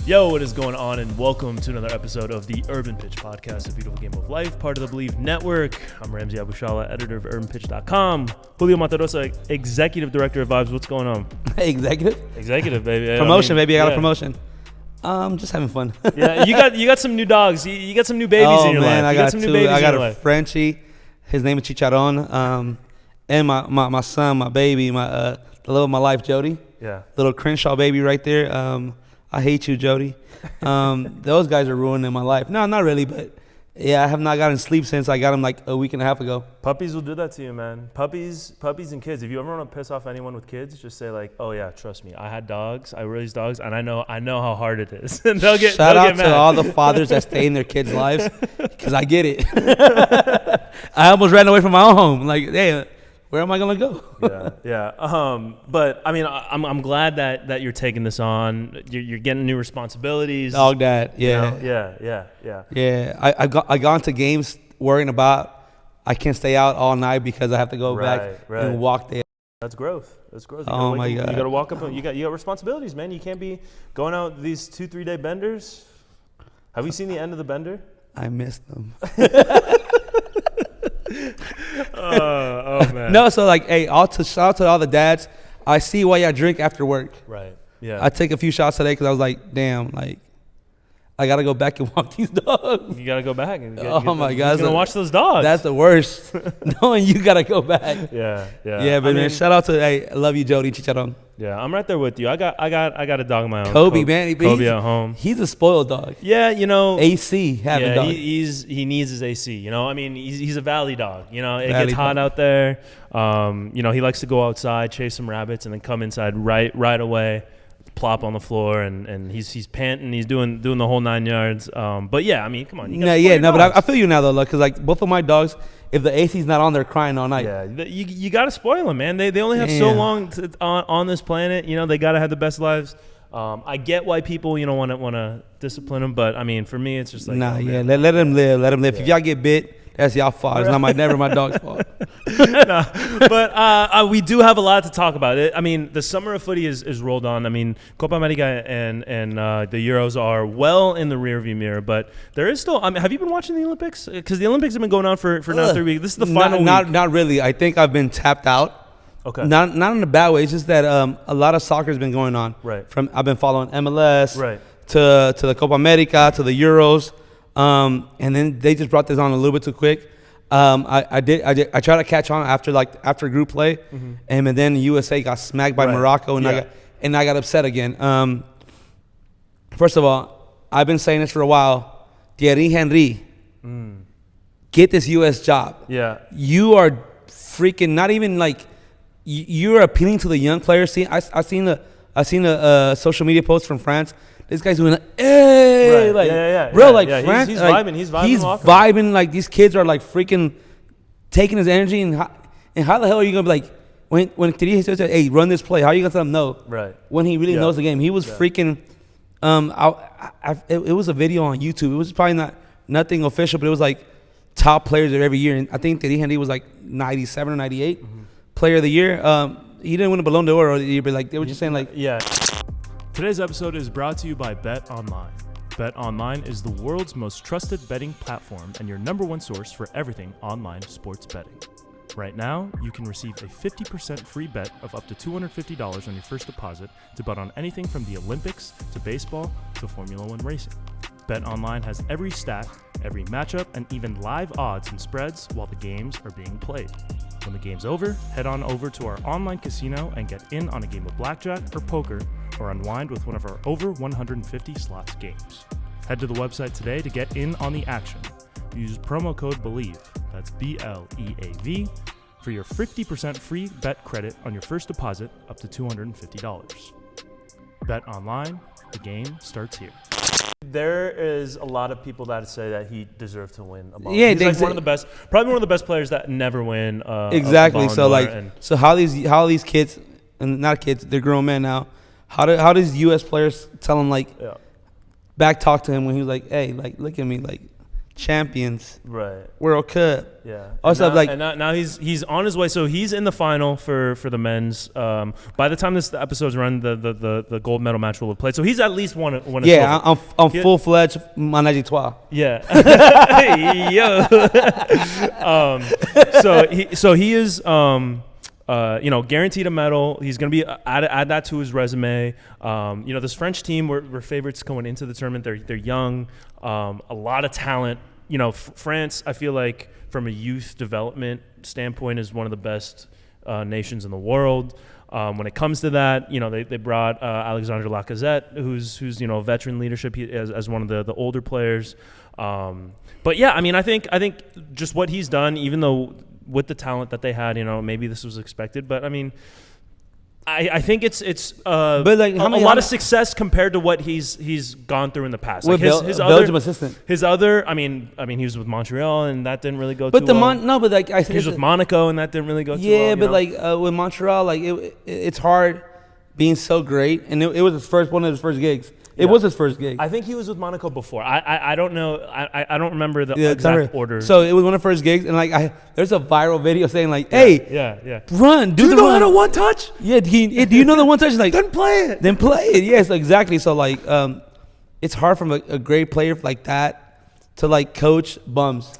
Yo, what is going on, and welcome to another episode of the Urban Pitch Podcast, a beautiful game of life, part of the Believe Network. I'm Ramsey Abushala, editor of UrbanPitch.com. Julio Matarosa, executive director of Vibes. What's going on? Hey, executive? Executive, baby. Promotion, baby. I got a promotion. Just having fun. Yeah, you got some new dogs. You got some new babies in your life. I got two. I got a life. Frenchie. His name is Chicharron. And my son, my baby, the love of my life, Jody. Yeah. Little Crenshaw baby right there. I hate you, Jody. Those guys are ruining my life. No, not really, but yeah, I have not gotten sleep since I got him like a week and a half ago. Puppies will do that to you, man. Puppies and kids. If you ever want to piss off anyone with kids, just say like, "Oh yeah, trust me. I had dogs. I raised dogs, and I know how hard it is." And they'll get Shout mad. out to all the fathers that stay in their kids' lives, because I get it. I almost ran away from my own home. Like, hey, where am I gonna go? Yeah. But I mean, I'm glad that you're taking this on. You're getting new responsibilities. Dog dad. Yeah. You know? Yeah. Yeah. I gone to games worrying about I can't stay out all night because I have to go back and walk there. That's growth. You Oh my God. You got to walk up. You got responsibilities, man. You can't be going out these 2-3 day benders. Have you seen the end of the bender? I missed them. Oh man. No, so like, hey, shout out to all the dads. I see why y'all drink after work. Right. Yeah. I take a few shots today because I was like, damn, like I gotta go back and walk these dogs. You gotta go back. And oh my God, you're gonna watch those dogs. That's the worst. Knowing you gotta go back. Yeah. But man, shout out to I love you, Jody Chicharron. Yeah, I'm right there with you. I got a dog of my own. Kobe, man. Kobe at home. He's a spoiled dog. Yeah, you know. AC having dog. He needs his AC. You know, I mean, he's a valley dog. You know, it Valley gets hot dog. out there. You know, he likes to go outside, chase some rabbits, and then come inside right away, plop on the floor, and he's panting. He's doing the whole 9 yards. But yeah, I mean, come on. But I feel you now though, because like both of my dogs, if the AC's not on, they're crying all night. Yeah, you got to spoil them, man. They only have so long on this planet. You know, they got to have the best lives. I get why people want to discipline them, but I mean, for me, it's just like let them live. Yeah. If y'all get bit, that's y'all fault. It's never my dog's fault. But we do have a lot to talk about. I mean, the summer of footy is rolled on. I mean, Copa America and the Euros are well in the rearview mirror, but there is still. I mean, have you been watching the Olympics? Because the Olympics have been going on for now 3 weeks. This is the final week. Not really. I think I've been tapped out. Okay. Not in a bad way. It's just that a lot of soccer has been going on. Right. I've been following MLS. Right. To the Copa America, to the Euros. And then they just brought this on a little bit too quick. I tried to catch on after group play, and then the USA got smacked by Morocco, and I got upset again. First of all, I've been saying this for a while. Thierry Henry, get this US job. Yeah, you are freaking not even like you're appealing to the young players. See, I seen a social media post from France. This guy's doing hey, like, bro, like, France, he's like, vibing. He's vibing. Like, these kids are like freaking taking his energy. And how the hell are you gonna be like when Thierry says, "Hey, run this play"? How are you gonna tell him no? Right. When he really knows the game, he was freaking. It was a video on YouTube. It was probably nothing official, but it was like top players of every year. And I think Thierry Henry was like 97 or 98 player of the year. He didn't win a Ballon d'Or or the year, but like they were just saying like Today's episode is brought to you by Bet Online. Bet Online is the world's most trusted betting platform and your number one source for everything online sports betting. Right now, you can receive a 50% free bet of up to $250 on your first deposit to bet on anything from the Olympics to baseball to Formula One racing. Bet Online has every stat, every matchup, and even live odds and spreads while the games are being played. When the game's over, head on over to our online casino and get in on a game of blackjack or poker or unwind with one of our over 150 slots games. Head to the website today to get in on the action. Use promo code BELIEVE, that's BLEAV, for your 50% free bet credit on your first deposit up to $250. Bet Online, the game starts here. There is a lot of people that say that he deserved to win a Ballon d'Or. He's like one of the best, probably one of the best players that never win exactly. A So like, so how these kids, and not kids, they're grown men now. How does U.S. players tell him back talk to him when he was like, hey, like look at me, like champions. Right. World Cup. Yeah. Also, now he's on his way. So he's in the final for the men's. By the time this episode's run, the gold medal match will have played. So he's at least won a Yeah, silver. I'm full-fledged manage toi. Yeah. Yo. So he is guaranteed a medal. He's going to be add that to his resume. This French team were favorites going into the tournament. They're young, a lot of talent. France, I feel like from a youth development standpoint, is one of the best nations in the world. When it comes to that, they brought Alexandre Lacazette, who's a veteran leadership as one of the older players. But yeah, I think just what he's done, even though with the talent that they had, maybe this was expected, but I think it's a lot of success compared to what he's gone through in the past. Like his Belgium assistant. He was with Montreal and that didn't really go too well. He was with Monaco and that didn't really go too well. Yeah, but with Montreal, it's hard being so great, and it was one of his first gigs. It was his first gig. I think he was with Monaco before. I don't know. I don't remember the exact order. So it was one of the first gigs, and there's a viral video saying "Hey, run, do you know how to one touch? Yeah, do you know the one touch? Then play it. Yes, exactly. So it's hard from a great player like that to coach bums.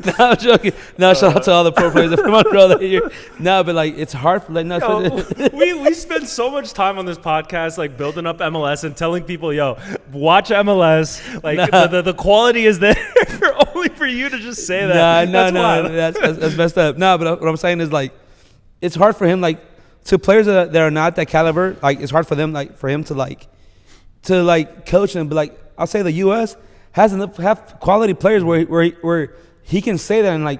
No, I'm joking. No, shout out to all the pro players from Montreal that here. No, but it's hard for we spend so much time on this podcast building up MLS and telling people, watch MLS. The quality is there only for you to just say that. No, that's messed up. No, but what I'm saying is it's hard for him to players that are not that caliber. It's hard for them for him to coach them. But I'll say the U.S. has have quality players where he can say that and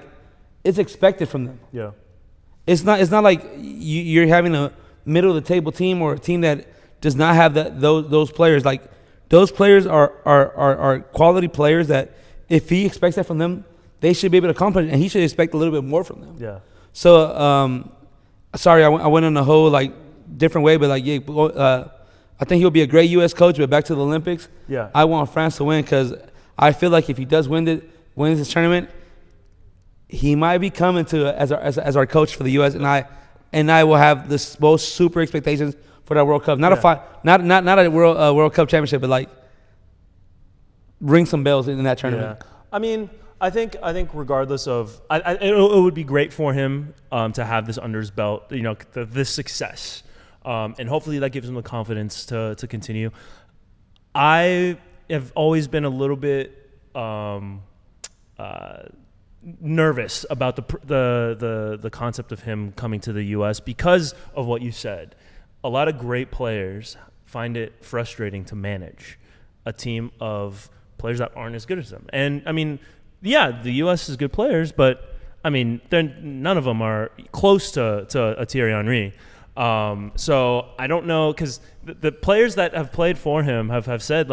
it's expected from them. Yeah, it's not like you're having a middle of the table team or a team that does not have those players. Those players are quality players that if he expects that from them, they should be able to accomplish, and he should expect a little bit more from them. Yeah. So sorry, I went in a whole different way, but I think he'll be a great U.S. coach. But back to the Olympics, yeah, I want France to win because I feel like if he does win this tournament, he might be coming as our coach for the U.S. and I will have the most super expectations for that World Cup. Not a World Cup championship, but ring some bells in that tournament. Yeah. I think regardless of, it would be great for him to have this under his belt. This success, and hopefully that gives him the confidence to continue. I have always been a little bit nervous about the concept of him coming to the U.S. because of what you said. A lot of great players find it frustrating to manage a team of players that aren't as good as them. And the U.S. has good players, but none of them are close to a Thierry Henry. So I don't know, because the players that have played for him have said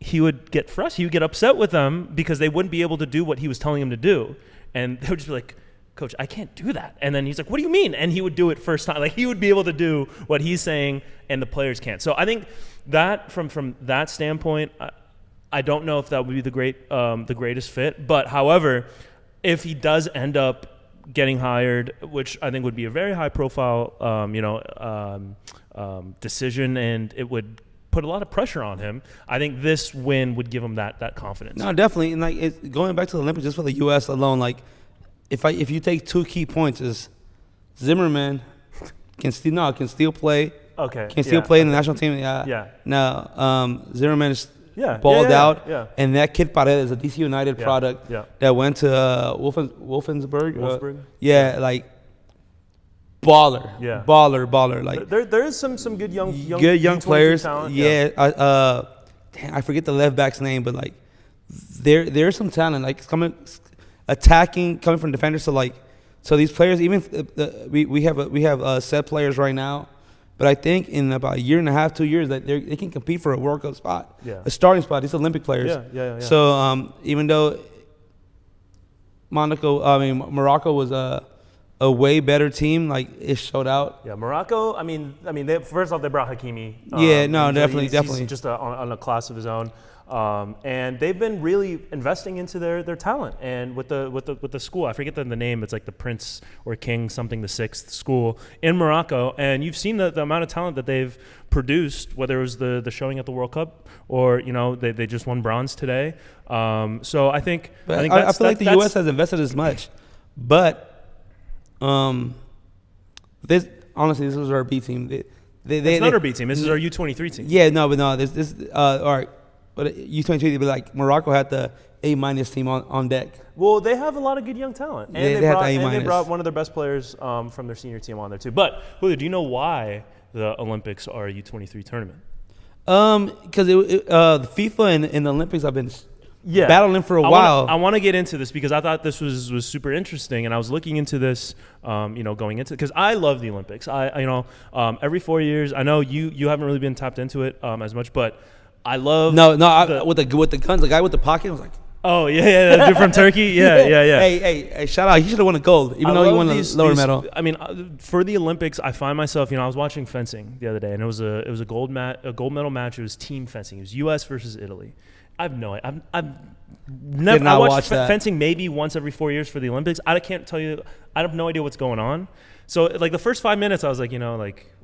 he would get frustrated. He would get upset with them because they wouldn't be able to do what he was telling him to do. And they would just be like, Coach, I can't do that. And then he's like, what do you mean? And he would do it first time. He would be able to do what he's saying and the players can't. So I think that from that standpoint, I don't know if that would be the greatest fit. But however, if he does end up getting hired, which I think would be a very high profile decision, and it would put a lot of pressure on him, I think this win would give him that confidence. No, definitely. And going back to the Olympics, just for the U.S. alone, if you take two key points, is Zimmerman can still play. Okay. Can still play in the national team. Yeah. Yeah. Now Zimmerman is balled out. Yeah. And that kid Paredes is a DC United product that went to Wolfensburg. Baller. Yeah. Baller. There is some good young players. Talent. I forget the left back's name, but there's some talent coming from defenders. So these players, even we have set players right now, but I think in about a year and a half, 2 years, that they can compete for a World Cup spot, a starting spot. These Olympic players. Yeah. So even though Morocco was a way better team. Like, it showed out. Yeah, Morocco. I mean, first off, they brought Hakimi. Yeah, no, definitely. He's just on a class of his own. And they've been really investing into their talent. And with the school, I forget the name. It's like the Prince or King something the Sixth school in Morocco. And you've seen the amount of talent that they've produced, whether it was the showing at the World Cup or they just won bronze today. So I think I feel like the U.S. has invested as much, but this was our B team. It's not our B team. This is our U23 team. Yeah, no, but no. This all right. But U23, but like Morocco had the A- team on deck. Well, they have a lot of good young talent, and they brought one of their best players from their senior team on there too. But Julio, do you know why the Olympics are a U23 tournament? Because the FIFA and the Olympics have been battling for a while. I want to get into this because I thought this was super interesting, and I was looking into this, going into it because I love the Olympics. Every 4 years. I know you haven't really been tapped into it as much, but I love with the guns, the guy with the pocket was like, oh yeah, dude from Turkey, yeah. Hey, shout out! He should have won a gold, even though he won a lower medal. I mean, for the Olympics, I find myself, I was watching fencing the other day, and it was a gold medal match. It was team fencing. It was U.S. versus Italy. I've never watched fencing maybe once every 4 years for the Olympics. I can't tell you. I have no idea what's going on. So like the first 5 minutes, I was like,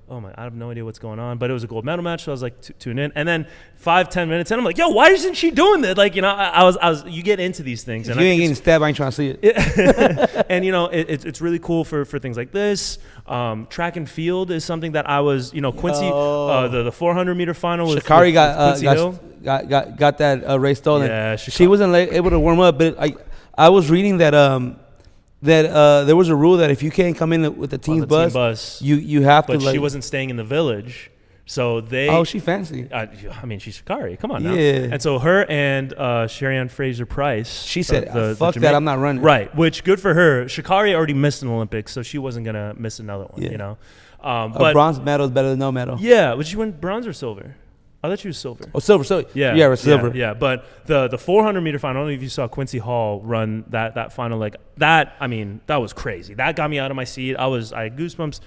oh my, I have no idea what's going on. But it was a gold medal match, so I was like, tune in. And then 5-10 minutes in, I'm like, yo, why isn't she doing that? Like, I was. You get into these things. If you ain't getting stabbed, I ain't trying to see it. And it's really cool for things like this. Track and field is something that I was, Quincy, the 400-meter final. Sha'Carri got that race stolen. Yeah, she wasn't able to warm up, but I was reading that there was a rule that if you can't come in with the team bus, you have to. But she wasn't staying in the village, so they. Oh, she fancy. She's Sha'Carri. Come on now. Yeah. And so her and Sherry-Ann Fraser-Price. She said, "Fuck that, I'm not running." Right. Which good for her. Sha'Carri already missed an Olympics, so she wasn't gonna miss another one. Yeah. But bronze medal is better than no medal. Yeah. Would she win bronze or silver? I thought she was silver. Oh, silver. So yeah, silver. Yeah. But the 400-meter final, I don't know if you saw Quincy Hall run that final leg. That was crazy. That got me out of my seat. I had goosebumps,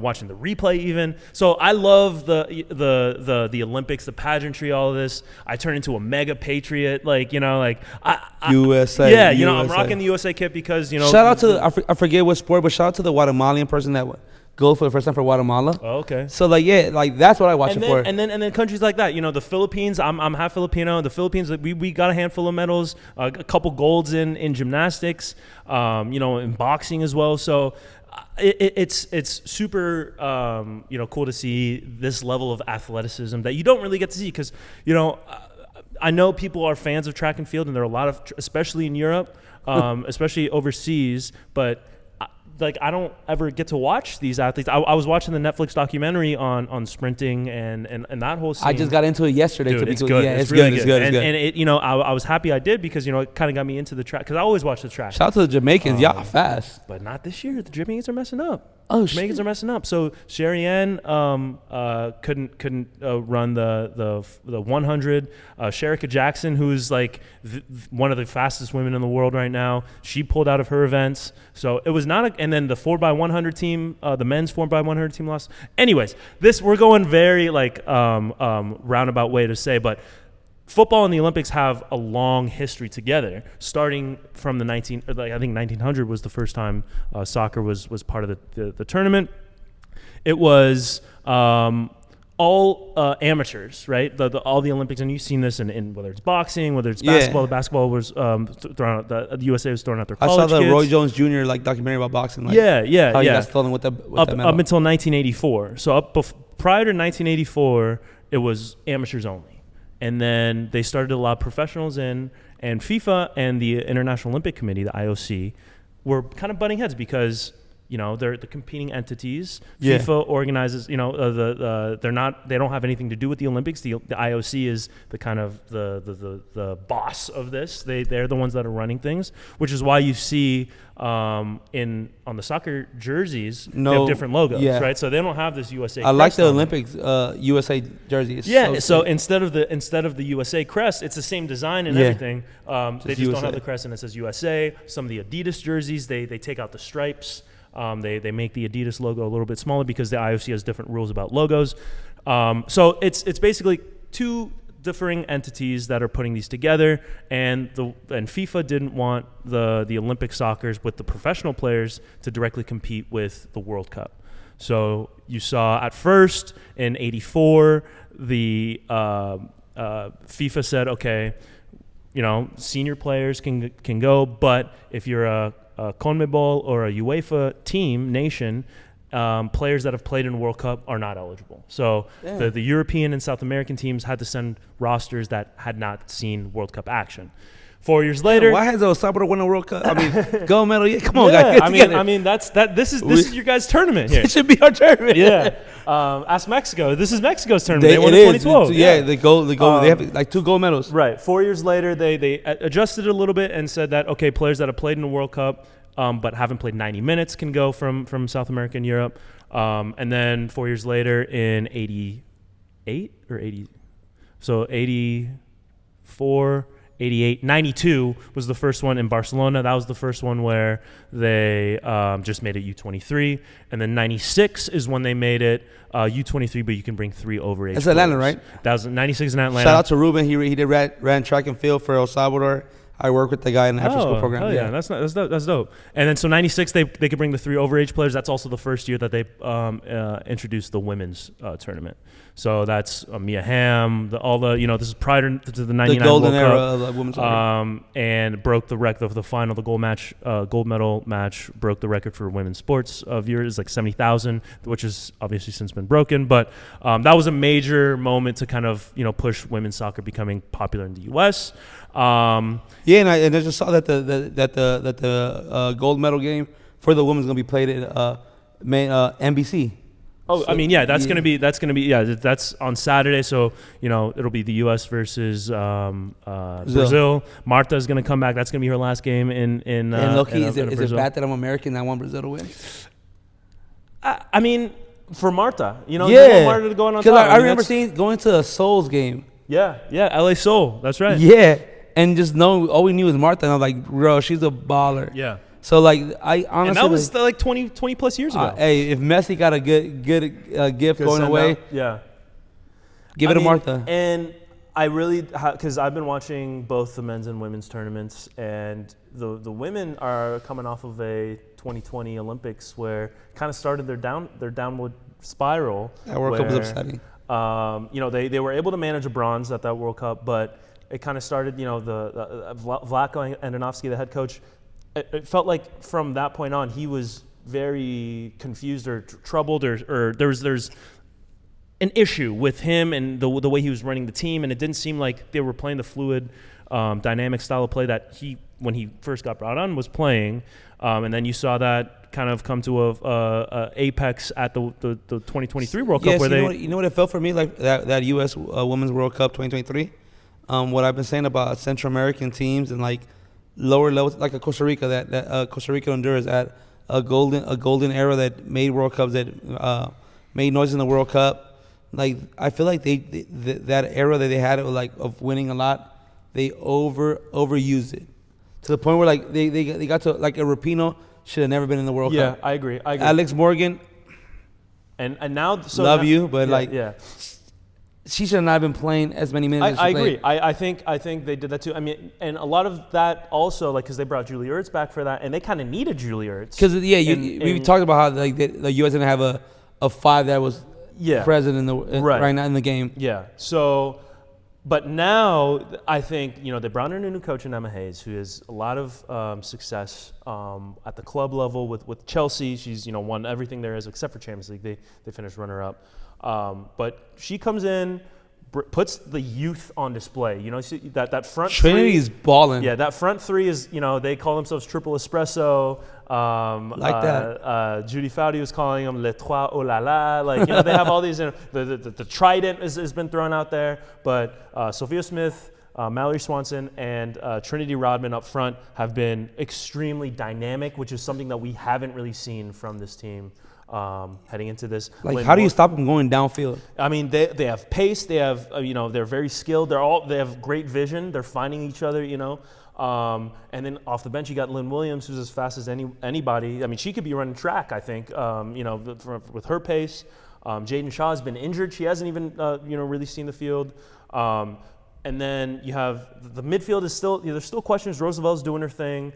watching the replay even. So I love the Olympics, the pageantry, all of this. I turn into a mega patriot, USA. Yeah, USA. I'm rocking the USA kit because Shout out to I forget what sport, but shout out to the Guatemalan person that gold for the first time for Guatemala. Oh, okay. So that's what I watch it for. And then countries like that, the Philippines. I'm half Filipino. The Philippines, we got a handful of medals, a couple golds in gymnastics, in boxing as well. So it's super cool to see this level of athleticism that you don't really get to see because I know people are fans of track and field, and there are a lot of, especially in Europe, especially overseas, but. I don't ever get to watch these athletes. I was watching the Netflix documentary on sprinting and that whole scene. I just got into it yesterday. Dude, it's good. Yeah, it's really good. And it, I was happy I did because, it kind of got me into the track because I always watch the track. Shout out to the Jamaicans. Y'all fast. But not this year. The Jamaicans are messing up. Oh, Jamaicans are messing up. So Sherry-Ann couldn't run the 100. Shericka Jackson, who's one of the fastest women in the world right now, she pulled out of her events. So it was not and then the 4x100 team, the men's 4x100 team lost. Anyways, we're going very roundabout way to say, but football and the Olympics have a long history together, starting from I think 1900 was the first time soccer was part of the tournament. It was all amateurs, right? All the Olympics, and you've seen this in whether it's boxing, whether it's basketball. The basketball was thrown out. The USA was throwing out their college I saw the kids. Roy Jones Jr. documentary about boxing. How he got stolen with the medal. Up until 1984. So prior to 1984, it was amateurs only. And then they started to allow professionals in, and FIFA and the International Olympic Committee, the IOC, were kind of butting heads because they're the competing entities. Yeah. FIFA organizes. They don't have anything to do with the Olympics. The IOC is the kind of the boss of this. They're the ones that are running things, which is why you see on the soccer jerseys they have different logos, right? So they don't have this USA. I like the Olympics USA jersey. So instead of the USA crest, it's the same design and everything. They just don't have the crest and it says USA. Some of the Adidas jerseys they take out the stripes. They make the Adidas logo a little bit smaller because the IOC has different rules about logos. So it's basically two differing entities that are putting these together, and FIFA didn't want the Olympic soccers with the professional players to directly compete with the World Cup. So you saw at first in '84 the FIFA said, okay, senior players can go, but if you're a CONMEBOL or a UEFA nation, players that have played in the World Cup are not eligible. So the European and South American teams had to send rosters that had not seen World Cup action. 4 years later, why has El Salvador won a World Cup? I mean, gold medal. Yeah, come on, guys. I mean, this is your guys' tournament here. It should be our tournament. Yeah. Ask Mexico. This is Mexico's tournament. They won in 2012. Yeah, they have like 2 gold medals. Right. 4 years later, they adjusted it a little bit and said that okay, players that have played in the World Cup but haven't played 90 minutes can go from South America and Europe. And then 4 years later, in 88 or 80, so 84. 88, 92 was the first one in Barcelona. That was the first one where they just made it U23. And then 96 is when they made it U23, but you can bring 3 overage. That's Atlanta, right? That was 96 in Atlanta. Shout out to Ruben. He ran track and field for El Salvador. I work with the guy in the after-school program. Oh, yeah. That's dope. And then so 96, they could bring the 3 overage players. That's also the first year that they introduced the women's tournament. So that's Mia Hamm, this is prior to the 99 the golden World era Cup, of women's soccer. And broke the record of the final, the gold medal match broke the record for women's sports viewers, like 70,000, which has obviously since been broken. But that was a major moment to kind of push women's soccer becoming popular in the U.S. And I just saw that the gold medal game for the women's gonna be played at NBC. Oh, so, I mean, yeah, that's on Saturday. So it'll be the U.S. versus Brazil. Marta's gonna come back. That's gonna be her last game in. And Loki, is it bad that I'm American and I want Brazil to win? I mean, for Marta, you want Marta to go on top. Because I remember going to a Souls game. Yeah, LA Soul. That's right. Yeah, and just knowing all we knew was Marta, and I'm like, bro, she's a baller. Yeah. So I honestly, and that was like 20 plus years ago. Hey, if Messi got a good gift going away, give it to Martha. And I really, because I've been watching both the men's and women's tournaments, and the women are coming off of a 2020 Olympics where kind of started their downward spiral. That World Cup was upsetting. They were able to manage a bronze at that World Cup, but it kind of started. The Vlatko Andonovski, the head coach. It felt like from that point on, he was very confused or troubled, or there's an issue with him and the way he was running the team, and it didn't seem like they were playing the fluid, dynamic style of play that he, when he first got brought on, was playing. And then you saw that kind of come to a apex at the 2023 World Cup, where you know what it felt for me like that U.S. Women's World Cup 2023. What I've been saying about Central American teams and like lower levels, like a Costa Rica, that Costa Rica Honduras at a golden era that made World Cups, that made noise in the World Cup. Like I feel like that era that they had of winning a lot, they overused it to the point where like they got to like a Rapinoe should have never been in the World Cup. Yeah, I agree. Alex Morgan, and now you, but she should not have been playing as many minutes. I agree. I think they did that too. I mean, and a lot of that also, like, because they brought Julie Ertz back for that, and they kind of needed Julie Ertz. Because we talked about how like the U.S. didn't have a 5 that was present in right now in the game. Yeah. So, but now I think they brought in a new coach in Emma Hayes, who has a lot of success at the club level with Chelsea. She's won everything there is except for Champions League. They finished runner up. But she comes in, puts the youth on display. That front Trinity three is balling. Yeah, that front three is, they call themselves triple espresso. Like that. Judy Foudy was calling them les trois oh la la. Like, they have all these, the trident has been thrown out there. But Sophia Smith, Mallory Swanson, and Trinity Rodman up front have been extremely dynamic, which is something that we haven't really seen from this team. Heading into this, how do you stop them going downfield? I mean, they have pace. They have they're very skilled. They have great vision. They're finding each other. And then off the bench, you got Lynn Williams, who's as fast as anybody. I mean, she could be running track, I think, with her pace. Jaden Shaw has been injured. She hasn't even, really seen the field. And then you have the midfield is still, there's still questions. Roosevelt's doing her thing.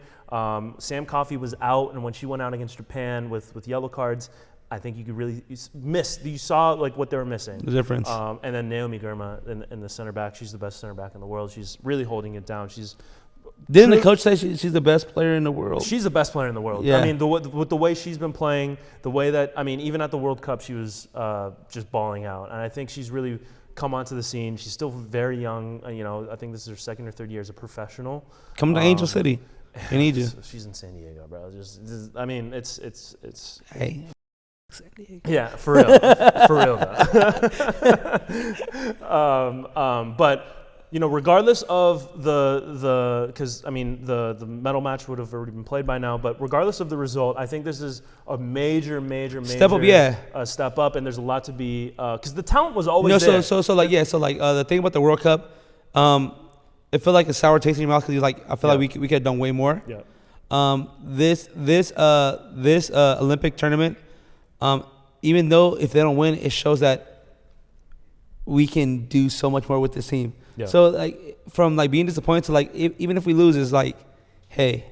Sam Coffey was out, and when she went out against Japan with yellow cards, I think you could really miss. You saw like what they were missing. The difference. And then Naomi Girma in the center back. She's the best center back in the world. She's really holding it down. Didn't the coach say she's the best player in the world? She's the best player in the world. Yeah. I mean, with the way she's been playing, the way that, I mean, even at the World Cup, she was just balling out. And I think she's really come onto the scene. She's still very young. I think this is her second or third year as a professional. Come to Angel City. They need you. She's in San Diego, bro. I mean, it's. Hey. Yeah, for real. For real, though. But, regardless of because, I mean, the medal match would have already been played by now, but regardless of the result, I think this is a major step up, step up, and there's a lot to be, because the talent was always there. So the thing about the World Cup, it felt like a sour taste in your mouth because I feel like we could have done way more. Yeah. This Olympic tournament, even though if they don't win, it shows that we can do so much more with this team. Yeah. So from being disappointed to even if we lose, it's hey,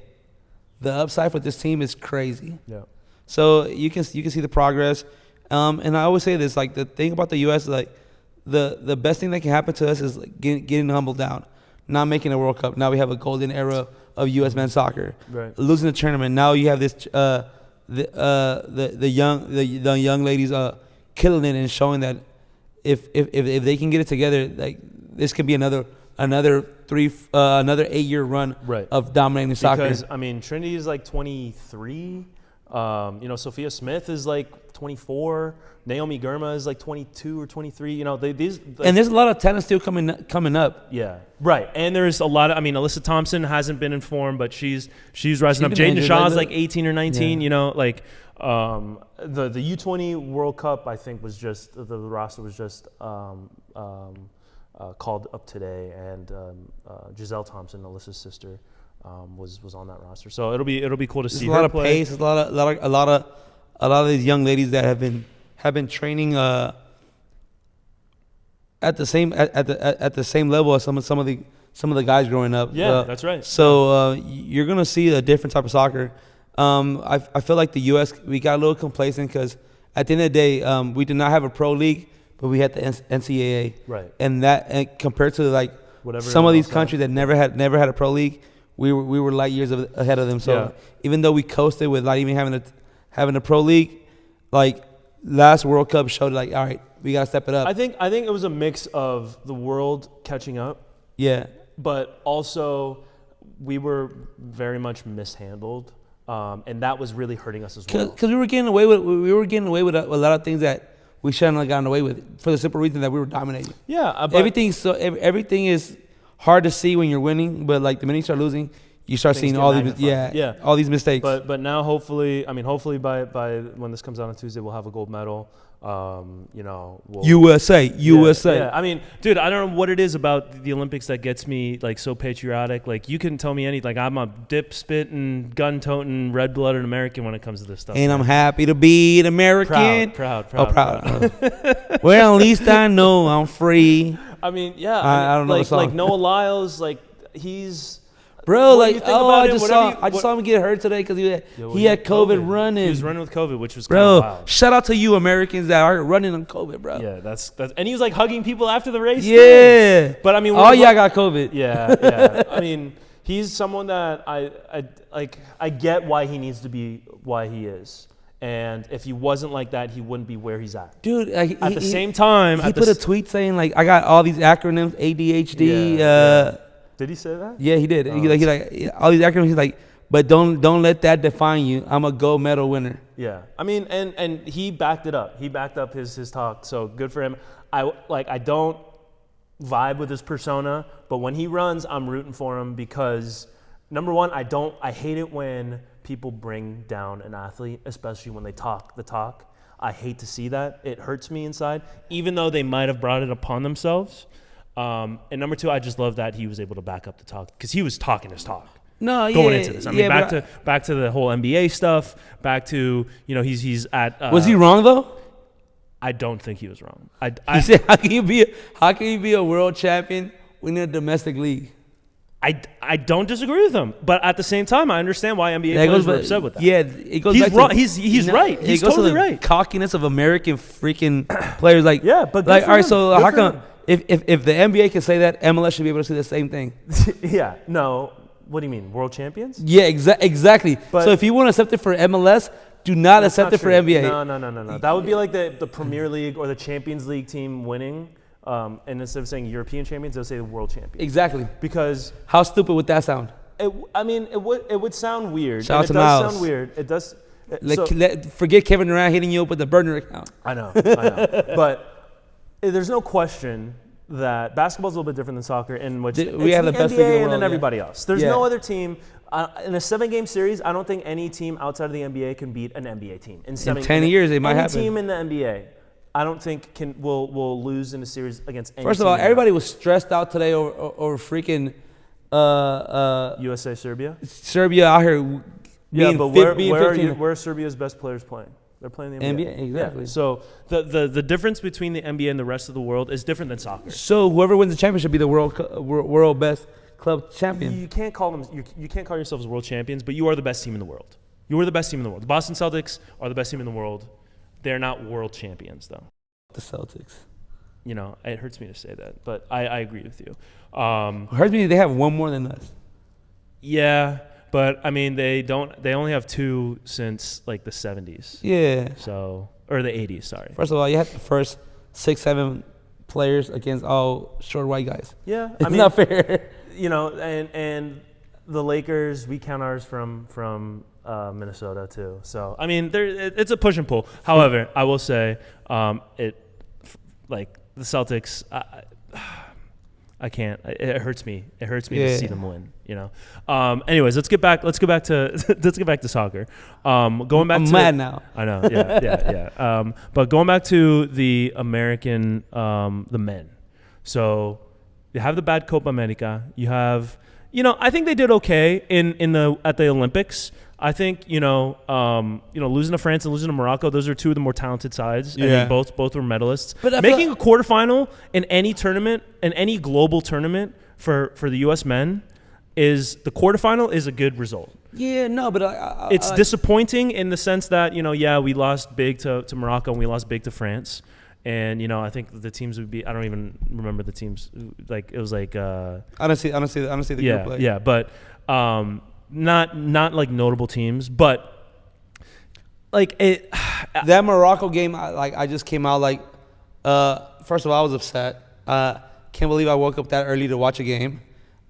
the upside for this team is crazy. Yeah. So you can see the progress, and I always say this: the thing about the U.S. is the best thing that can happen to us is getting humbled down, not making a World Cup. Now we have a golden era of U.S. men's soccer. Right. Losing the tournament. Now you have this the young ladies killing it and showing that if they can get it together, this could be another 8-year run of dominating soccer. Because I mean, Trinity is 23. Sophia Smith is 24. Naomi Girma is 22 or 23. And there's a lot of talent still coming up. Yeah, right. And there's a lot of. I mean, Alyssa Thompson hasn't been informed, but she's rising up. Jaden Shaw is 18 or 19. Yeah. The U20 World Cup, I think was just the roster was just called up today, and Giselle Thompson, Alyssa's sister, was on that roster. So it'll be cool to see. A lot of pace. A lot of these young ladies that have been training at the same level as some of the guys growing up. Yeah, that's right. So you're gonna see a different type of soccer. I feel like the U.S. we got a little complacent because at the end of the day, we did not have a pro league, but we had the NCAA. Right. And compared to some of these countries that never had a pro league, we were light years ahead of them. So even though we coasted with not even having a pro league, last World Cup showed all right, we gotta step it up. I think it was a mix of the world catching up. Yeah. But also we were very much mishandled. And that was really hurting us as well. Because we were getting away with a lot of things that we shouldn't have gotten away with for the simple reason that we were dominating. Yeah, everything is hard to see when you're winning, but the minute you start losing, you start seeing all these mistakes. But now hopefully by when this comes out on Tuesday, we'll have a gold medal. USA. Yeah. I mean, dude, I don't know what it is about the Olympics that gets me so patriotic. You can tell me anything. I'm a dip spitting, gun toting, red blooded American when it comes to this stuff. And I'm happy to be an American. Proud. Well, at least I know I'm free. I mean, yeah. I don't know the song. Noah Lyles, he's. Bro, I just saw him get hurt today because he had COVID running. He was running with COVID, which was kind of wild. Shout out to you Americans that are running on COVID, bro. Yeah, that's and he was hugging people after the race. Yeah, too. But I mean, all y'all got COVID. Yeah. I mean, he's someone that I get why he needs to be why he is. And if he wasn't like that, he wouldn't be where he's at. Dude, at the same time, he put a tweet saying I got all these acronyms, ADHD. Yeah. Did he say that? Yeah, he did. He all these acronyms. He's but don't let that define you. I'm a gold medal winner. Yeah, I mean, and he backed it up. He backed up his talk. So good for him. I don't vibe with his persona, but when he runs, I'm rooting for him because number one, I hate it when people bring down an athlete, especially when they talk the talk. I hate to see that. It hurts me inside, even though they might have brought it upon themselves. And number two, I just love that he was able to back up the talk because he was talking his talk. No, going into this. I mean, back to the whole NBA stuff. Back to he's at. Was he wrong though? I don't think he was wrong. He said, "How can you be a world champion in a domestic league?" I don't disagree with him, but at the same time, I understand why NBA players were upset with that. Yeah, it goes. He's back wrong. To, he's right. He's totally right. Cockiness of American freaking players, like but like all right. So how come if the NBA can say that, MLS should be able to say the same thing? Yeah. No. What do you mean, world champions? Yeah, exactly. But so if you want to accept it for MLS, do not accept it for NBA. No. That would be like the Premier League or the Champions League team winning. And instead of saying European champions, they'll say the world champions. Exactly. Because how stupid would that sound? It would sound weird. Shout out to Miles. It does sound weird. It does. Forget Kevin Durant hitting you up with the burner account. I know. But there's no question that basketball's a little bit different than soccer, in which we have the best NBA league in the world, and then everybody else. There's no other team in a 7-game series. I don't think any team outside of the NBA can beat an NBA team in 10 years. It might happen. Any team in the NBA, I don't think will lose in a series against any. First of all, everybody was stressed out today over freaking USA Serbia. Serbia out here. Where are Serbia's best players playing? They're playing the NBA. Exactly. Yeah. So the difference between the NBA and the rest of the world is different than soccer. So whoever wins the championship be the world best club champion. You can't call them. You can't call yourselves world champions, but you are the best team in the world. You are the best team in the world. The Boston Celtics are the best team in the world. They're not world champions, though. The Celtics. It hurts me to say that, but I agree with you. It hurts me they have one more than us. Yeah. But I mean, they only have 2 since like the 70s. Yeah. So, or the 80s. Sorry. First of all, you had the first 6-7 players against all short white guys. Yeah, it's not fair. And the Lakers, we count ours from Minnesota too. So I mean, it's a push and pull. However, I will say, like the Celtics. I can't. It hurts me. It hurts me to see them win. Anyways, let's get back to soccer. Going back. I'm mad now. I know. Yeah. But going back to the American, the men. So you have the bad Copa America. You have, I think they did okay at the Olympics. I think losing to France and losing to Morocco, those are 2 of the more talented sides. Yeah. I mean, both were medalists. But making a quarterfinal in any tournament, in any global tournament for the U.S. men, the quarterfinal is a good result. Yeah, no, but it's disappointing in the sense that we lost big to Morocco and we lost big to France, and I think the teams would be. I don't even remember the teams. Like it was like. I don't see the group play. Yeah, but. Not like notable teams, but like it. That Morocco game, I just came out like. First of all, I was upset. Can't believe I woke up that early to watch a game.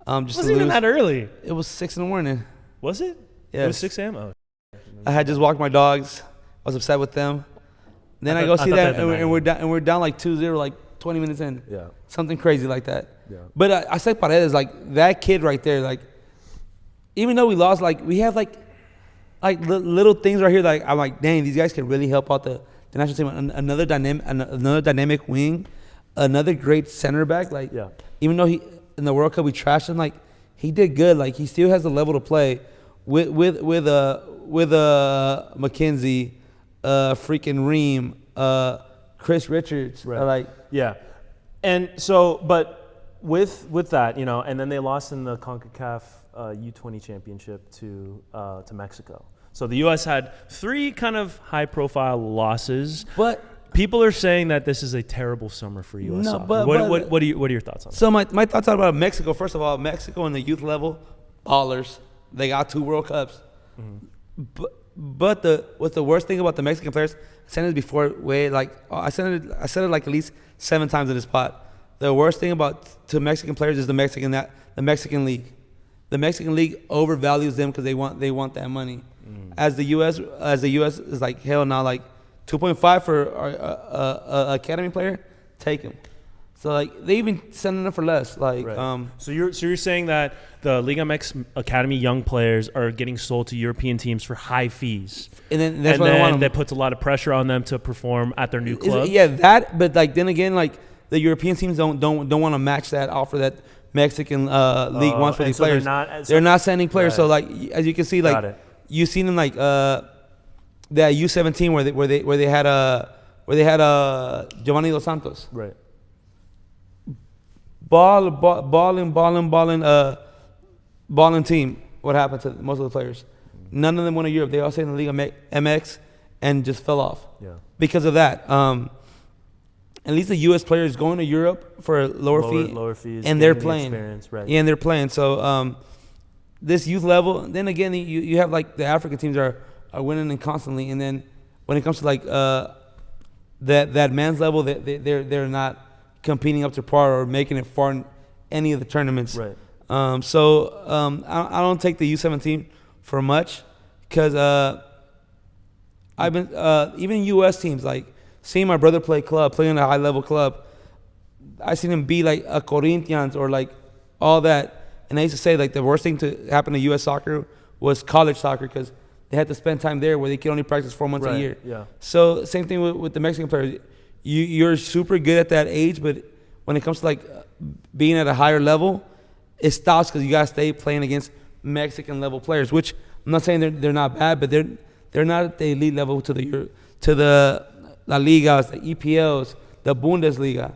It wasn't even that early. It was 6 a.m. Was it? Yes. It was 6 a.m. Oh. I had just walked my dogs. I was upset with them. Then I go see that, and we're down like 2-0, like 20 minutes in. Yeah. Something crazy like that. Yeah. But I say Paredes, like that kid right there, like. Even though we lost, like we have like little things right here. Like I'm like, dang, these guys can really help out the national team. Another dynamic wing, another great center back. Like, even though he in the World Cup we trashed him, like he did good. Like he still has the level to play with McKenzie, freaking Ream, Chris Richards. Right. And so, but with that, and then they lost in the CONCACAF. U20 championship to Mexico. So the U.S. had 3 kind of high-profile losses. But people are saying that this is a terrible summer for U.S. soccer. What are your thoughts on that? So my thoughts are about Mexico. First of all, Mexico in the youth level, ballers. They got 2 World Cups. Mm-hmm. But what's the worst thing about the Mexican players? I said it before. I said it like at least 7 times in this pot. The worst thing to Mexican players is the Mexican league. The Mexican league overvalues them because they want that money. As the U.S. is like, hell no, like 2.5 for a academy player, take him. So like they even sending them for less. Like So you're saying that the Liga MX Academy young players are getting sold to European teams for high fees, and then that's why I want them. That puts a lot of pressure on them to perform at their new club. Yeah, that. But like then again, like the European teams don't want to match that offer that Mexican league wants for these players. They're not sending players. Right. So like as you can see, like you've seen them like that U17 where they had Giovanni Dos Santos. Right. Balling team. What happened to most of the players? None of them went to Europe. They all stayed in the Liga MX and just fell off. Yeah. Because of that. At least the U.S. players going to Europe for lower fees, and they're playing. Right. Yeah, and they're playing. So this youth level. Then again, you have like the African teams are winning constantly, and then when it comes to like that man's level, they're not competing up to par or making it far in any of the tournaments. Right. I don't take the U17 for much because I've been even U.S. teams like. Seeing my brother play in a high-level club, I seen him be like a Corinthians or like all that. And I used to say like the worst thing to happen to U.S. soccer was college soccer because they had to spend time there where they could only practice 4 months a year. Yeah. So same thing with the Mexican players. You're super good at that age, but when it comes to like being at a higher level, it stops because you got to stay playing against Mexican-level players, which I'm not saying they're not bad, but they're not at the elite level to the La Ligas, the EPLs, the Bundesliga.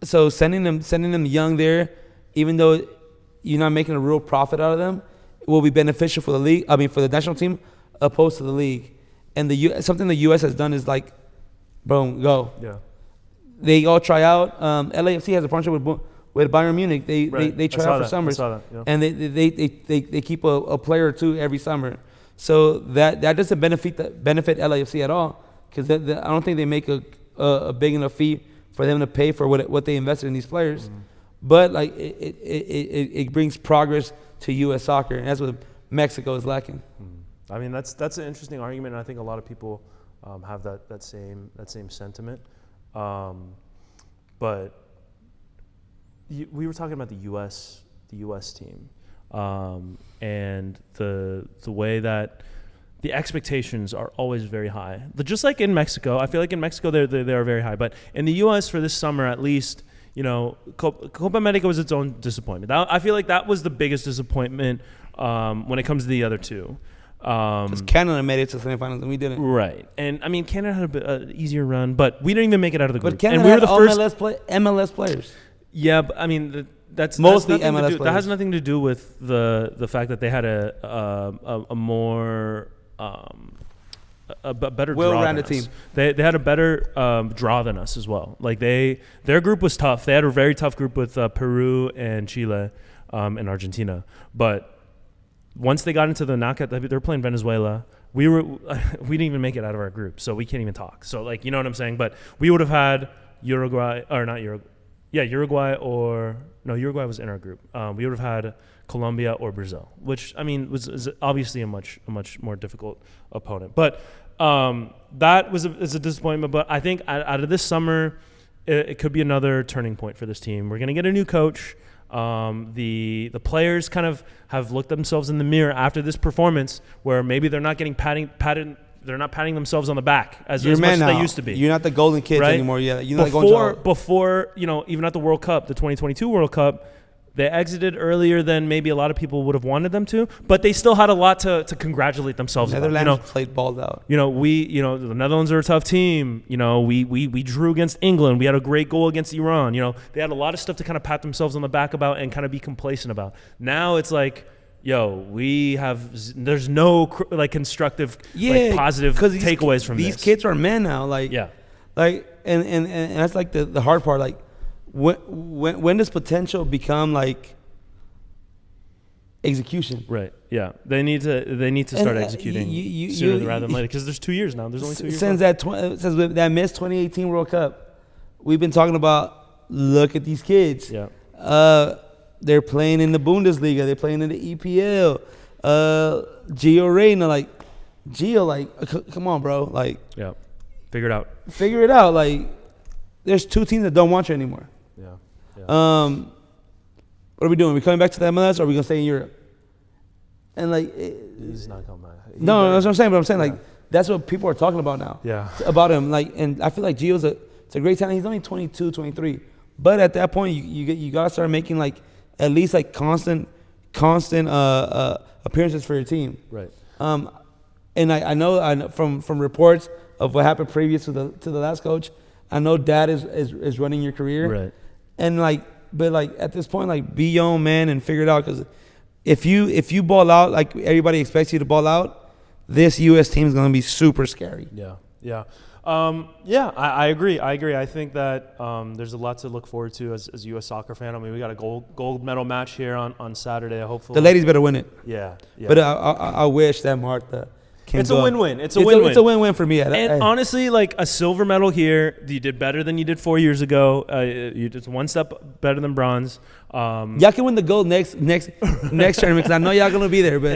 So sending them young there, even though you're not making a real profit out of them, will be beneficial for the league. I mean, for the national team, opposed to the league. And something the U.S. has done is like, boom, go. Yeah. They all try out. LAFC has a partnership with Bayern Munich. They try out for summers, and they keep a player or two every summer. So that doesn't benefit LAFC at all. Because I don't think they make a big enough fee for them to pay for what they invested in these players. Mm. But like it brings progress to U.S. soccer, and that's what Mexico is lacking. I mean, that's an interesting argument, and I think a lot of people have that same sentiment. But we were talking about the U.S. team, and the way that the expectations are always very high. But just like in Mexico, I feel like in Mexico they are very high. But in the U.S. for this summer, at least, Copa America was its own disappointment. I feel like that was the biggest disappointment when it comes to the other two. Because Canada made it to semifinals and we didn't. Right. And I mean, Canada had an easier run, but we didn't even make it out of the group. But Canada and we were the had first MLS players. Yeah, but I mean that's mostly MLS players. That has nothing to do with the fact that they had a more a better well-rounded draw than us. team. They had a better draw than us as well. Like their group was tough. They had a very tough group with Peru and Chile and Argentina. But once they got into the knockout, they're playing Venezuela. We didn't even make it out of our group, so we can't even talk. So like, you know what I'm saying? But we would have had Uruguay Uruguay was in our group. We would have had Colombia or Brazil, which I mean is obviously a much more difficult opponent. But that was a disappointment. But I think out of this summer, it could be another turning point for this team. We're gonna get a new coach. The players kind of have looked themselves in the mirror after this performance, where maybe they're not getting they're not patting themselves on the back as much as they used to be. You're not the golden kids anymore. Yeah, before even at the World Cup, the 2022 World Cup, they exited earlier than maybe a lot of people would have wanted them to, but they still had a lot to congratulate themselves about. Netherlands played balled out. The Netherlands are a tough team. We drew against England. We had a great goal against Iran. They had a lot of stuff to kind of pat themselves on the back about and kind of be complacent about. Now it's like, there's no constructive, positive takeaways from these kids are men now. And that's like the hard part. Like, when does potential become like execution? Right. Yeah. They need to start executing sooner rather than later, because there's 2 years now. There's only 2 years. Since that missed 2018 World Cup, we've been talking about, look at these kids. Yeah. They're playing in the Bundesliga. They're playing in the EPL. Gio Reyna, come on, bro. Yeah. Figure it out. There's 2 teams that don't want you anymore. Yeah. What are we doing? Are we coming back to the MLS, or are we gonna stay in Europe? And he's not coming back. No, that's what I'm saying. But I'm saying that's what people are talking about now. Yeah. About him. And I feel like Gio's it's a great talent. He's only 22, 23. But at that point, you gotta start making like at least like constant appearances for your team. Right. And I know from reports of what happened previous to the last coach, I know Dad is running your career. Right. And but at this point, like, be your own man and figure it out. Because if you ball out like everybody expects you to ball out, this U.S. team is gonna be super scary. Yeah. I agree. I think that there's a lot to look forward to as a U.S. soccer fan. I mean, we got a gold medal match here on Saturday. Hopefully, the ladies better win it. Yeah. But I wish that Martha. It's a win-win. It's a win-win. It's a win-win for me. Honestly, like a silver medal here, you did better than you did 4 years ago. You did one step better than bronze. Y'all can win the gold next tournament because I know y'all gonna be there. But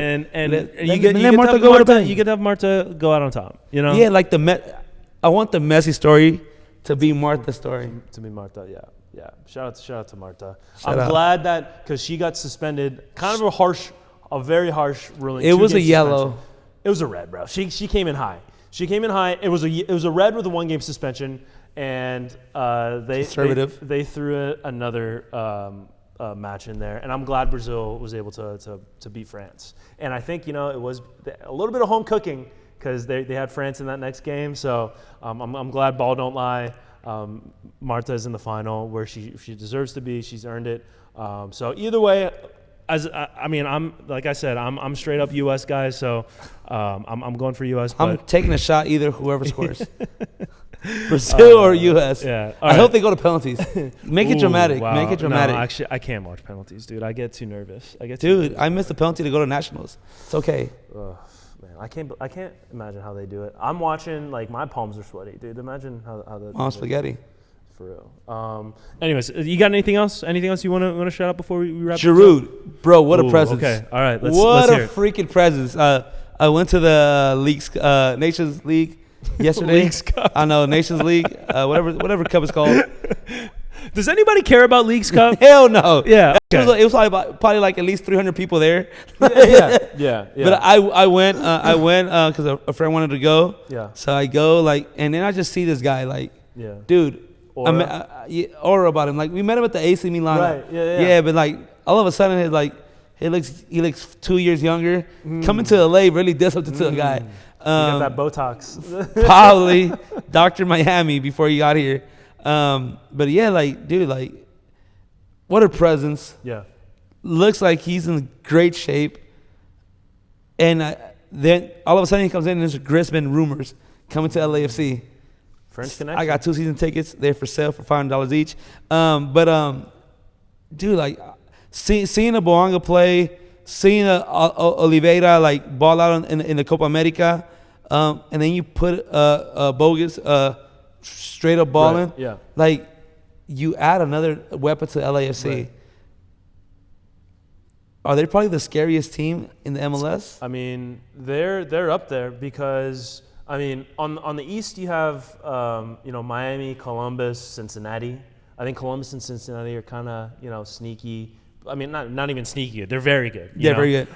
you get to have Marta go out on top. You know? Yeah, like I want the Messi story to be Martha's story. To be Marta, yeah. Shout out to Marta. I'm glad that because she got suspended, kind of a very harsh ruling. It was a yellow. It was a red, bro. She came in high. It was a red with a 1-game suspension, and they threw another match in there, and I'm glad Brazil was able to beat France. And I think it was a little bit of home cooking because they had France in that next game. So I'm glad ball don't lie. Marta is in the final where she deserves to be. She's earned it. So either way. I'm like I said, I'm straight up U.S. guy, so I'm going for U.S. I'm taking a shot either whoever scores, Brazil or U.S. Yeah, I hope they go to penalties. Make it dramatic. Wow. Make it dramatic. No, actually, I can't watch penalties, dude. I get too nervous. I missed the penalty to go to nationals. It's okay. Ugh, man, I can't imagine how they do it. I'm watching, like, my palms are sweaty, dude. Imagine how Mom spaghetti. For real. Anyways, you got anything else? Anything else you want to shout out before we wrap? Giroud, bro, what a presence! Okay, all right, let's hear it. Freaking presence! I went to the Nations League yesterday. Leagues Cup. I know Nations League, whatever cup is called. Does anybody care about Leagues Cup? Hell no. Yeah, okay. It was probably like at least 300 people there. yeah. But I went because a friend wanted to go. Yeah. So I go and then I just see this guy dude. Aura about him. Like, we met him at the AC Milan. Right. Yeah. But like all of a sudden, he looks 2 years younger. Coming to LA really does something to a guy. You got that Botox. Probably Dr. Miami before he got here. But yeah, dude, what a presence. Yeah. Looks like he's in great shape. And then all of a sudden he comes in and there's Griezmann rumors coming to LAFC. French connection. I got 2 season tickets. They're for sale for $500 each. Dude, seeing a Boanga play, seeing a Oliveira ball out in the Copa America, and then you put a bogus straight up balling. Right. Yeah. You add another weapon to LAFC. Right. Are they probably the scariest team in the MLS? I mean, they're up there because. I mean, on the East you have Miami, Columbus, Cincinnati. I think Columbus and Cincinnati are kind of sneaky. I mean, not even sneaky. They're very good. Very good.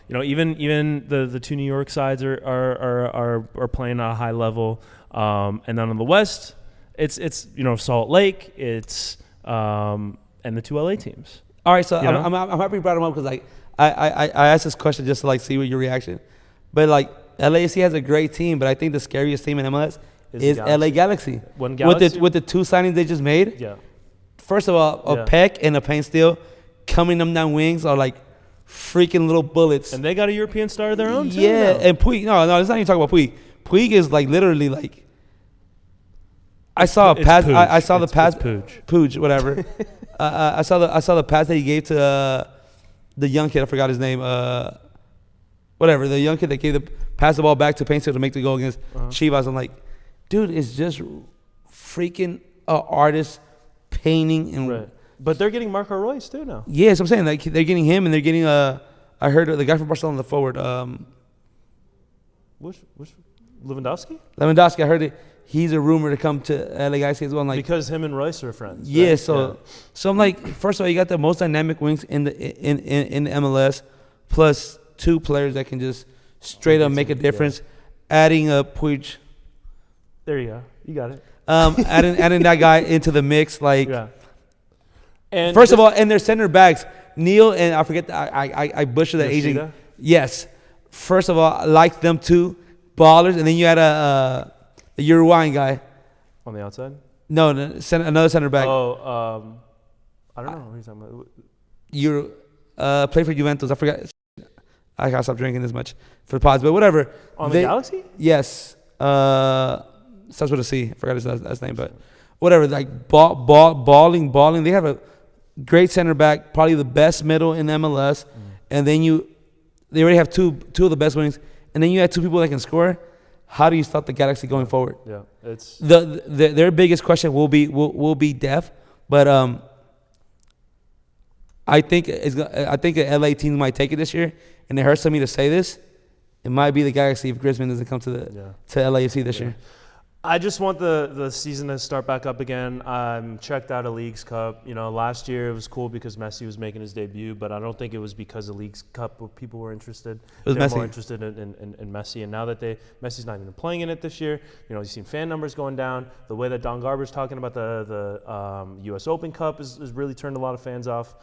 Even the 2 New York sides are playing at a high level. And then on the West, it's Salt Lake. It's and the 2 LA teams. All right, so I'm happy you brought them up because I asked this question just to see what your reaction. But LAFC has a great team, but I think the scariest team in MLS is LA Galaxy. With the 2 signings they just made. Yeah. First of all, a Peck and a Payne Steele coming them down wings are like freaking little bullets. And they got a European star of their own too. Yeah, and Puig. No, let's not even talk about Puig. Puig is literally I saw a pass. I saw the pass. Puig, whatever. I saw the pass that he gave to the young kid. I forgot his name. Whatever, the young kid that gave pass the ball back to Payne Steele to make the goal against Chivas. I'm like, dude, it's just freaking artist painting and. Right. But they're getting Marco Reus too now. Yes, I'm saying they're getting him and they're getting I heard the guy from Barcelona, the forward. Which Lewandowski? Lewandowski, I heard it. He's a rumor to come to LA Galaxy as well. Because him and Reus are friends. Yeah, right? so I'm like, first of all, you got the most dynamic wings in the MLS, plus 2 players that can just straight up make a difference. Adding a Puig. There you go. You got it. Adding that guy into the mix, like. Yeah. And first of all, and their center backs, Neil and I forget I butchered the Asian. Yes. First of all, I like them two ballers, and then you had a Uruguayan guy on the outside. No, another center back. Oh, I don't know who you're talking about. Played for Juventus. I forgot. I gotta stop drinking as much for the pods, but whatever. On the Galaxy? Yes. Starts with a C. I forgot his last name, but whatever. Like balling. They have a great center back, probably the best middle in MLS, and then they already have two of the best wings, and then you have two people that can score. How do you stop the Galaxy going forward? Yeah, it's their biggest question will be depth, but I think an LA team might take it this year, and it hurts me to say this. It might be the Galaxy if Griezmann doesn't come to LAFC this year. I just want the season to start back up again. I'm checked out of Leagues Cup. Last year it was cool because Messi was making his debut, but I don't think it was because of Leagues Cup where people were interested. It was Messi. More interested in Messi, and now that Messi's not even playing in it this year, you've seen fan numbers going down. The way that Don Garber's talking about the US Open Cup has really turned a lot of fans off.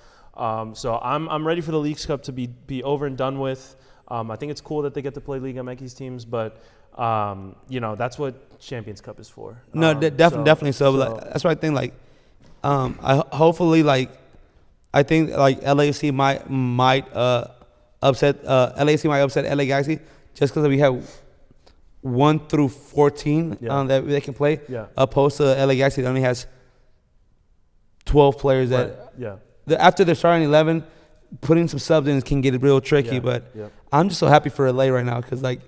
So I'm ready for the Leagues Cup to be over and done with. I think it's cool that they get to play Liga MX teams, but that's what Champions Cup is for. No, definitely so. That's what I think. Like, I think like LAFC might upset LAFC might upset LA Galaxy just because we have 1 through 14 that they can play. Yeah. Opposed to LA Galaxy that only has 12 players. After their starting 11, putting some subs in can get real tricky. But I'm just so happy for LA right now because like.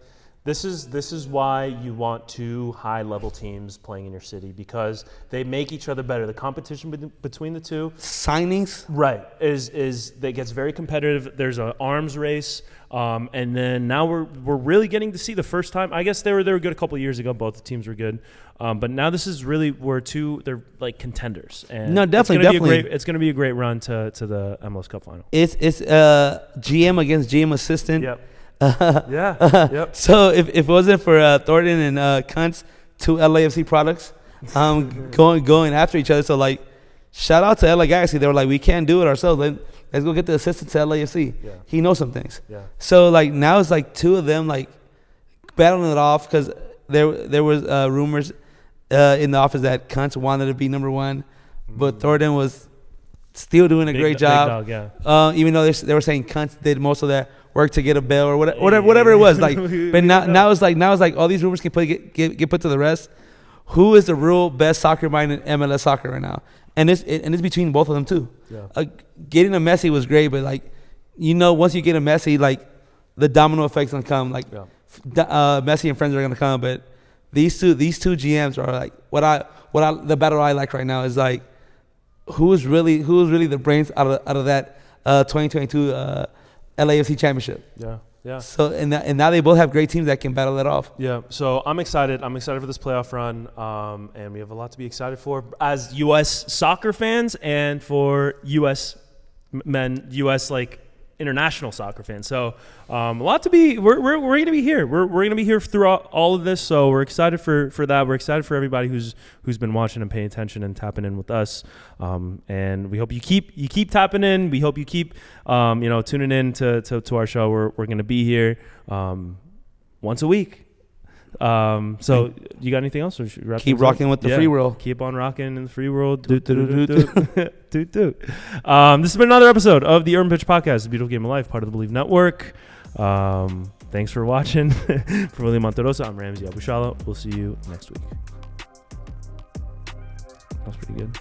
This is why you want 2 high-level teams playing in your city because they make each other better. The competition between the two signings, right, is that gets very competitive. There's an arms race, and then now we're really getting to see the first time. I guess they were good a couple of years ago. Both the teams were good, but now this is really where they're like contenders. And no, definitely, it's going to be a great run to the MLS Cup final. It's GM against GM assistant. Yep. Yep. So if it wasn't for Thornton and Kuntz, 2 LAFC products, going after each other. So like, shout out to LA Galaxy. They were like, we can't do it ourselves. Let's go get the assistant to LAFC. Yeah. He knows some things. Yeah. So like now it's like 2 of them like battling it off because there was rumors in the office that Kuntz wanted to be number 1, but Thornton was still doing a great job. Big dog, even though they were saying Kuntz did most of that work to get a bill or whatever it was. Like, but now it's like all these rumors can get put to the rest. Who is the real best soccer mind in MLS soccer right now? And it's between both of them too. Yeah. Getting a Messi was great, but like, once you get a Messi, like the domino effect's gonna come. Like, Messi and friends are gonna come, but these two GMs are like the battle I like right now is like who is really the brains out of that 2022 LAFC championship. Yeah. So and now they both have great teams that can battle it off. Yeah. So I'm excited. I'm excited for this playoff run, and we have a lot to be excited for as U.S. soccer fans and for U.S. like international soccer fans. So a lot to be. We're going to be here. We're going to be here throughout all of this. So we're excited for that. We're excited for everybody who's been watching and paying attention and tapping in with us. And we hope you keep tapping in. We hope you keep tuning in to our show. We're going to be here once a week. So you got anything else? Or should we wrap keep rocking with the free world. Keep on rocking in the free world. This has been another episode of the Urban Pitch Podcast, the beautiful game of life, part of the Believe Network. Thanks for watching. For William Monterosa, I'm Ramsey Abushala. We'll see you next week. That was pretty good.